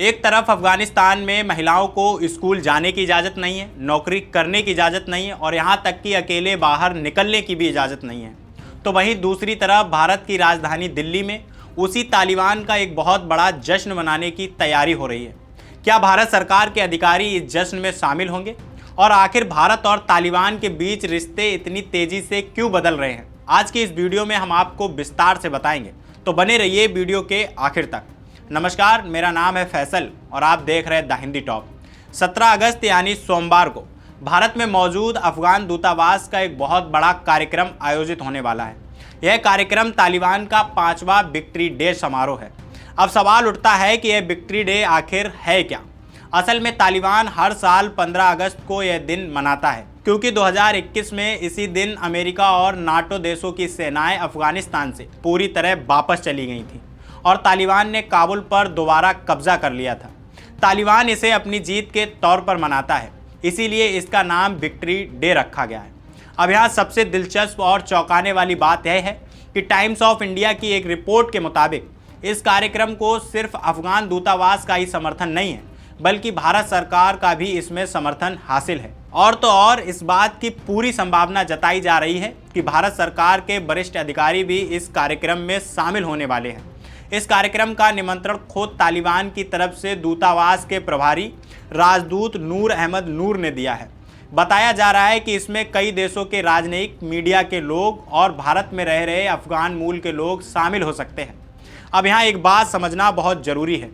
एक तरफ अफगानिस्तान में महिलाओं को स्कूल जाने की इजाज़त नहीं है, नौकरी करने की इजाज़त नहीं है और यहाँ तक कि अकेले बाहर निकलने की भी इजाज़त नहीं है। तो वहीं दूसरी तरफ भारत की राजधानी दिल्ली में उसी तालिबान का एक बहुत बड़ा जश्न मनाने की तैयारी हो रही है। क्या भारत सरकार के अधिकारी इस जश्न में शामिल होंगे? और आखिर भारत और तालिबान के बीच रिश्ते इतनी तेज़ी से क्यों बदल रहे हैं? आज की इस वीडियो में हम आपको विस्तार से बताएंगे, तो बने रहिए वीडियो के आखिर तक। नमस्कार, मेरा नाम है फैसल और आप देख रहे हैं द हिंदी टॉप। 17 अगस्त यानी सोमवार को भारत में मौजूद अफगान दूतावास का एक बहुत बड़ा कार्यक्रम आयोजित होने वाला है। यह कार्यक्रम तालिबान का 5वां विक्ट्री डे समारोह है। अब सवाल उठता है कि यह विक्ट्री डे आखिर है क्या? असल में तालिबान हर साल 15 अगस्त को यह दिन मनाता है, क्योंकि 2021 में इसी दिन अमेरिका और नाटो देशों की सेनाएं अफगानिस्तान से पूरी तरह वापस चली गई थीं और तालिबान ने काबुल पर दोबारा कब्जा कर लिया था। तालिबान इसे अपनी जीत के तौर पर मनाता है, इसीलिए इसका नाम विक्ट्री डे रखा गया है। अब यहाँ सबसे दिलचस्प और चौंकाने वाली बात यह है कि टाइम्स ऑफ इंडिया की एक रिपोर्ट के मुताबिक इस कार्यक्रम को सिर्फ अफगान दूतावास का ही समर्थन नहीं है, बल्कि भारत सरकार का भी इसमें समर्थन हासिल है। और तो और इस बात की पूरी संभावना जताई जा रही है कि भारत सरकार के वरिष्ठ अधिकारी भी इस कार्यक्रम में शामिल होने वाले हैं। इस कार्यक्रम का निमंत्रण खुद तालिबान की तरफ से दूतावास के प्रभारी राजदूत नूर अहमद नूर ने दिया है। बताया जा रहा है कि इसमें कई देशों के राजनयिक, मीडिया के लोग और भारत में रह रहे अफगान मूल के लोग शामिल हो सकते हैं। अब यहाँ एक बात समझना बहुत ज़रूरी है।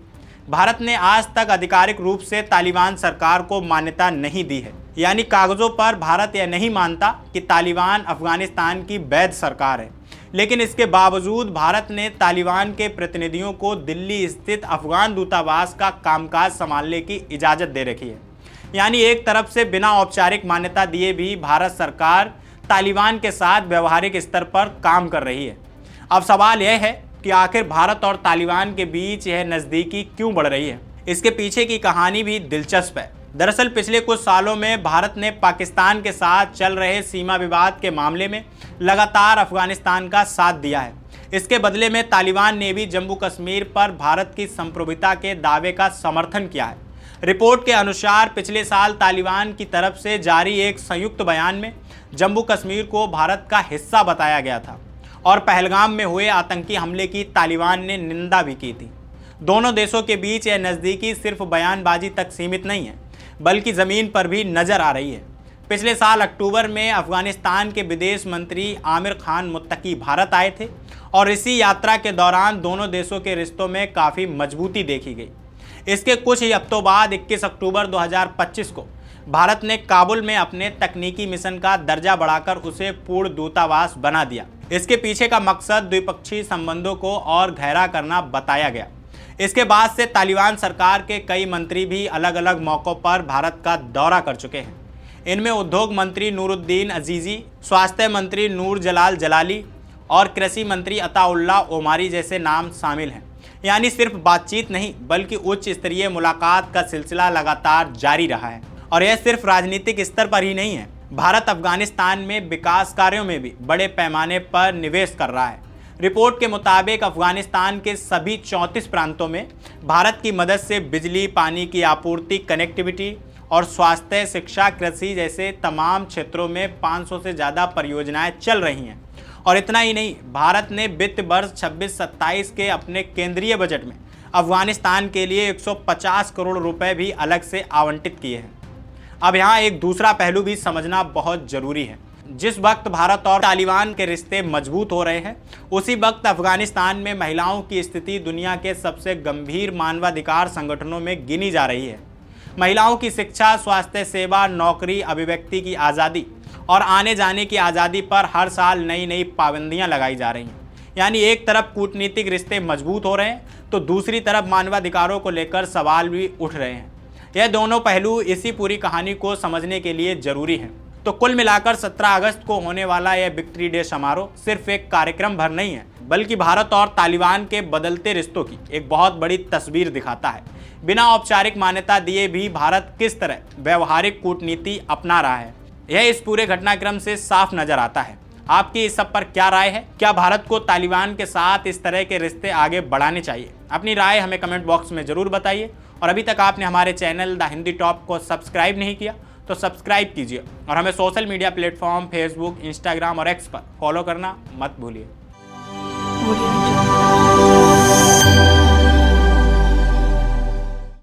भारत ने आज तक आधिकारिक रूप से तालिबान सरकार को मान्यता नहीं दी है, यानी कागज़ों पर भारत यह नहीं मानता कि तालिबान अफगानिस्तान की वैध सरकार है। लेकिन इसके बावजूद भारत ने तालिबान के प्रतिनिधियों को दिल्ली स्थित अफगान दूतावास का कामकाज संभालने की इजाज़त दे रखी है। यानी एक तरफ से बिना औपचारिक मान्यता दिए भी भारत सरकार तालिबान के साथ व्यवहारिक स्तर पर काम कर रही है। अब सवाल यह है कि आखिर भारत और तालिबान के बीच यह नज़दीकी क्यों बढ़ रही है? इसके पीछे की कहानी भी दिलचस्प है। दरअसल पिछले कुछ सालों में भारत ने पाकिस्तान के साथ चल रहे सीमा विवाद के मामले में लगातार अफगानिस्तान का साथ दिया है। इसके बदले में तालिबान ने भी जम्मू कश्मीर पर भारत की संप्रभुता के दावे का समर्थन किया है। रिपोर्ट के अनुसार पिछले साल तालिबान की तरफ से जारी एक संयुक्त बयान में जम्मू कश्मीर को भारत का हिस्सा बताया गया था और पहलगाम में हुए आतंकी हमले की तालिबान ने निंदा भी की थी। दोनों देशों के बीच यह नज़दीकी सिर्फ बयानबाजी तक सीमित नहीं है, बल्कि ज़मीन पर भी नज़र आ रही है। पिछले साल अक्टूबर में अफगानिस्तान के विदेश मंत्री आमिर खान मुत्तकी भारत आए थे और इसी यात्रा के दौरान दोनों देशों के रिश्तों में काफ़ी मजबूती देखी गई। इसके कुछ ही हफ्तों बाद 21 अक्टूबर 2025 को भारत ने काबुल में अपने तकनीकी मिशन का दर्जा बढ़ाकर उसे पूर्ण दूतावास बना दिया। इसके पीछे का मकसद द्विपक्षीय संबंधों को और गहरा करना बताया गया। इसके बाद से तालिबान सरकार के कई मंत्री भी अलग अलग मौक़ों पर भारत का दौरा कर चुके हैं। इनमें उद्योग मंत्री नूरुद्दीन अजीज़ी, स्वास्थ्य मंत्री नूर जलाल जलाली और कृषि मंत्री अताउल्ला ओमारी जैसे नाम शामिल हैं। यानी सिर्फ बातचीत नहीं, बल्कि उच्च स्तरीय मुलाकात का सिलसिला लगातार जारी रहा है। और यह सिर्फ राजनीतिक स्तर पर ही नहीं है, भारत अफगानिस्तान में विकास कार्यों में भी बड़े पैमाने पर निवेश कर रहा है। रिपोर्ट के मुताबिक अफगानिस्तान के सभी 34 प्रांतों में भारत की मदद से बिजली, पानी की आपूर्ति, कनेक्टिविटी और स्वास्थ्य, शिक्षा, कृषि जैसे तमाम क्षेत्रों में 500 से ज़्यादा परियोजनाएं चल रही हैं। और इतना ही नहीं, भारत ने वित्त वर्ष 26-27 के अपने केंद्रीय बजट में अफगानिस्तान के लिए 150 करोड़ रुपए भी अलग से आवंटित किए हैं। अब यहाँ एक दूसरा पहलू भी समझना बहुत ज़रूरी है। जिस वक्त भारत और तालिबान के रिश्ते मजबूत हो रहे हैं, उसी वक्त अफगानिस्तान में महिलाओं की स्थिति दुनिया के सबसे गंभीर मानवाधिकार संगठनों में गिनी जा रही है। महिलाओं की शिक्षा, स्वास्थ्य सेवा, नौकरी, अभिव्यक्ति की आज़ादी और आने जाने की आज़ादी पर हर साल नई नई पाबंदियां लगाई जा रही हैं। यानी एक तरफ कूटनीतिक रिश्ते मजबूत हो रहे हैं, तो दूसरी तरफ मानवाधिकारों को लेकर सवाल भी उठ रहे हैं। यह दोनों पहलू इसी पूरी कहानी को समझने के लिए ज़रूरी हैं। तो कुल मिलाकर 17 अगस्त को होने वाला यह विक्ट्री डे समारोह सिर्फ एक कार्यक्रम भर नहीं है, बल्कि भारत और तालिबान के बदलते रिश्तों की एक बहुत बड़ी तस्वीर दिखाता है। बिना औपचारिक मान्यता दिए भी भारत किस तरह व्यवहारिक कूटनीति अपना रहा है, यह इस पूरे घटनाक्रम से साफ नजर आता है। आपकी इस सब पर क्या राय है? क्या भारत को तालिबान के साथ इस तरह के रिश्ते आगे बढ़ाने चाहिए? अपनी राय हमें कमेंट बॉक्स में ज़रूर बताइए और अभी तक आपने हमारे चैनल द हिंदी टॉप को सब्सक्राइब नहीं किया तो सब्सक्राइब कीजिए और हमें social media platform Facebook, Instagram और एक्स पर फॉलो करना मत भूलिए।